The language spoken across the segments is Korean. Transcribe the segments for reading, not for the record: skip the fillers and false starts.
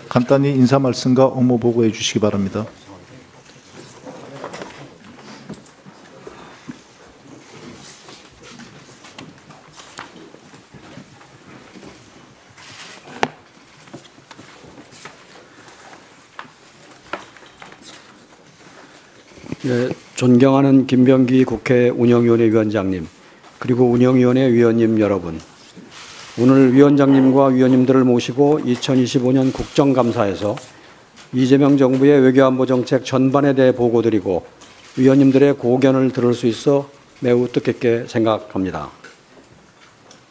간단히 인사 말씀과 업무 보고해 주시기 바랍니다. 네, 존경하는 김병기 국회 운영위원회 위원장님, 그리고 운영위원회 위원님 여러분, 오늘 위원장님과 위원님들을 모시고 2025년 국정감사에서 이재명 정부의 외교안보 정책 전반에 대해 보고드리고 위원님들의 고견을 들을 수 있어 매우 뜻깊게 생각합니다.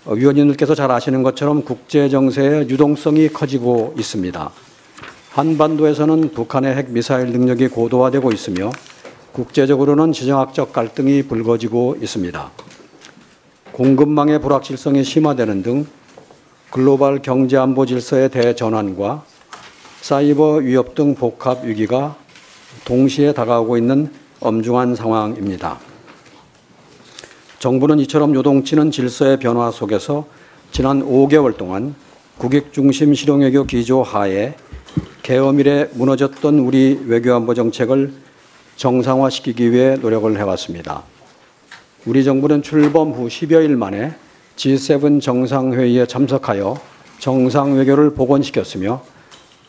위원님들께서 잘 아시는 것처럼 국제정세의 유동성이 커지고 있습니다. 한반도에서는 북한의 핵미사일 능력이 고도화되고 있으며 국제적으로는 지정학적 갈등이 불거지고 있습니다. 공급망의 불확실성이 심화되는 등 글로벌 경제안보 질서의 대전환과 사이버 위협 등 복합 위기가 동시에 다가오고 있는 엄중한 상황입니다. 정부는 이처럼 요동치는 질서의 변화 속에서 지난 5개월 동안 국익 중심 실용외교 기조 하에 계엄 이래 무너졌던 우리 외교안보 정책을 정상화시키기 위해 노력을 해왔습니다. 우리 정부는 출범 후 10여일 만에 G7 정상회의에 참석하여 정상외교를 복원시켰으며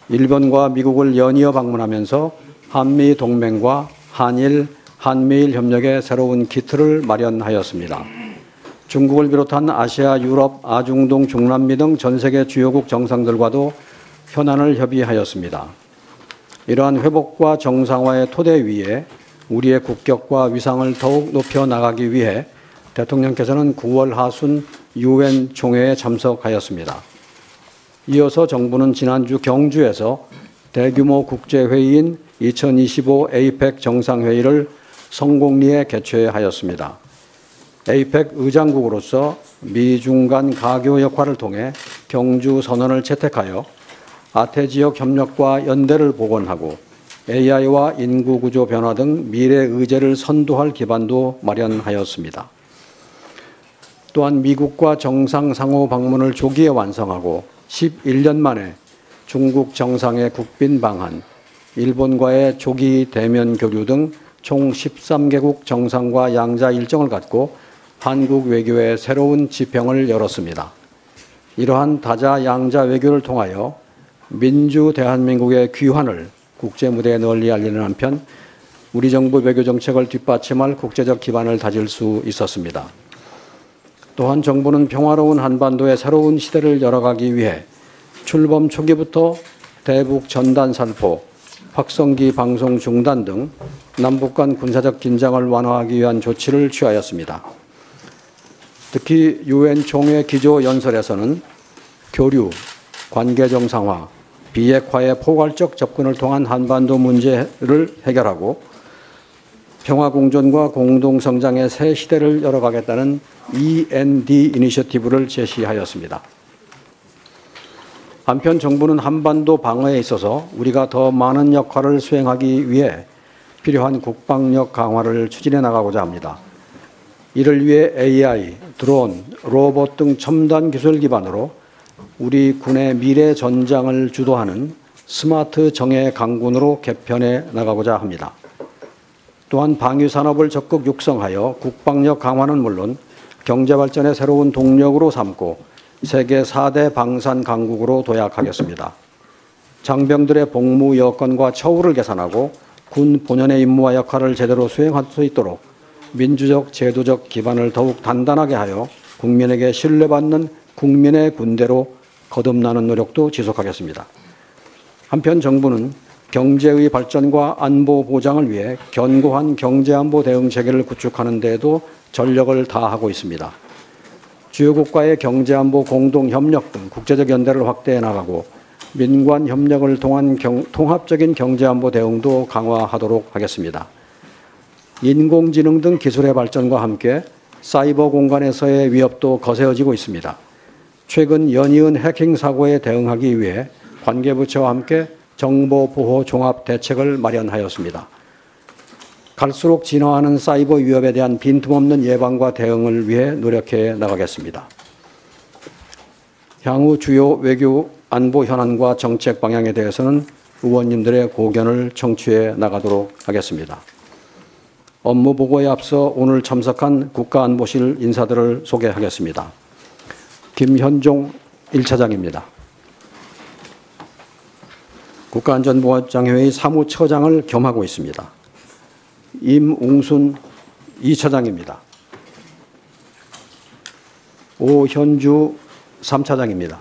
일본과 미국을 연이어 방문하면서 한미 동맹과 한일, 한미일 협력의 새로운 기틀을 마련하였습니다. 중국을 비롯한 아시아, 유럽, 아중동, 중남미 등 전 세계 주요국 정상들과도 현안을 협의하였습니다. 이러한 회복과 정상화의 토대 위에 우리의 국격과 위상을 더욱 높여나가기 위해 대통령께서는 9월 하순 UN 총회에 참석하였습니다. 이어서 정부는 지난주 경주에서 대규모 국제회의인 2025 APEC 정상회의를 성공리에 개최하였습니다. APEC 의장국으로서 미중 간 가교 역할을 통해 경주 선언을 채택하여 아태 지역 협력과 연대를 복원하고 AI와 인구구조 변화 등 미래 의제를 선도할 기반도 마련하였습니다. 또한 미국과 정상 상호 방문을 조기에 완성하고 11년 만에 중국 정상의 국빈 방한, 일본과의 조기 대면 교류 등 총 13개국 정상과 양자 일정을 갖고 한국 외교의 새로운 지평을 열었습니다. 이러한 다자 양자 외교를 통하여 민주 대한민국의 귀환을 국제무대에 널리 알리는 한편 우리 정부 외교 정책을 뒷받침할 국제적 기반을 다질 수 있었습니다. 또한 정부는 평화로운 한반도의 새로운 시대를 열어가기 위해 출범 초기부터 대북 전단 살포, 확성기 방송 중단 등 남북 간 군사적 긴장을 완화하기 위한 조치를 취하였습니다. 특히 UN 총회 기조 연설에서는 교류, 관계 정상화, 비핵화의 포괄적 접근을 통한 한반도 문제를 해결하고 평화공존과 공동성장의 새 시대를 열어가겠다는 END 이니셔티브를 제시하였습니다. 한편 정부는 한반도 방어에 있어서 우리가 더 많은 역할을 수행하기 위해 필요한 국방력 강화를 추진해 나가고자 합니다. 이를 위해 AI, 드론, 로봇 등 첨단 기술 기반으로 우리 군의 미래 전장을 주도하는 스마트 정예 강군으로 개편해 나가고자 합니다. 또한 방위 산업을 적극 육성하여 국방력 강화는 물론 경제 발전의 새로운 동력으로 삼고 세계 4대 방산 강국으로 도약하겠습니다. 장병들의 복무 여건과 처우를 개선하고 군 본연의 임무와 역할을 제대로 수행할 수 있도록 민주적 제도적 기반을 더욱 단단하게 하여 국민에게 신뢰받는 국민의 군대로 거듭나는 노력도 지속하겠습니다. 한편 정부는 경제의 발전과 안보 보장을 위해 견고한 경제안보 대응 체계를 구축하는 데에도 전력을 다하고 있습니다. 주요국과의 경제안보 공동협력 등 국제적 연대를 확대해 나가고 민관 협력을 통한 통합적인 경제안보 대응도 강화하도록 하겠습니다. 인공지능 등 기술의 발전과 함께 사이버 공간에서의 위협도 거세어지고 있습니다. 최근 연이은 해킹 사고에 대응하기 위해 관계부처와 함께 정보보호 종합 대책을 마련하였습니다. 갈수록 진화하는 사이버 위협에 대한 빈틈없는 예방과 대응을 위해 노력해 나가겠습니다. 향후 주요 외교 안보 현안과 정책 방향에 대해서는 의원님들의 고견을 청취해 나가도록 하겠습니다. 업무 보고에 앞서 오늘 참석한 국가안보실 인사들을 소개하겠습니다. 김현종 1차장입니다. 국가안전보장회의 사무처장을 겸하고 있습니다. 임웅순 2차장입니다. 오현주 3차장입니다.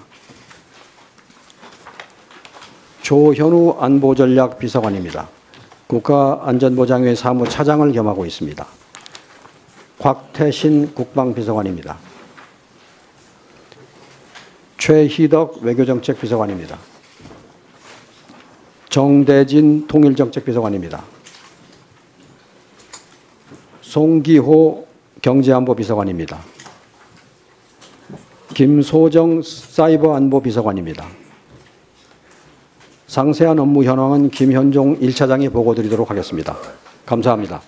조현우 안보전략비서관입니다. 국가안전보장회의 사무차장을 겸하고 있습니다. 곽태신 국방비서관입니다. 최희덕 외교정책비서관입니다. 정대진 통일정책비서관입니다. 송기호 경제안보비서관입니다. 김소정 사이버안보비서관입니다. 상세한 업무 현황은 김현종 1차장이 보고드리도록 하겠습니다. 감사합니다.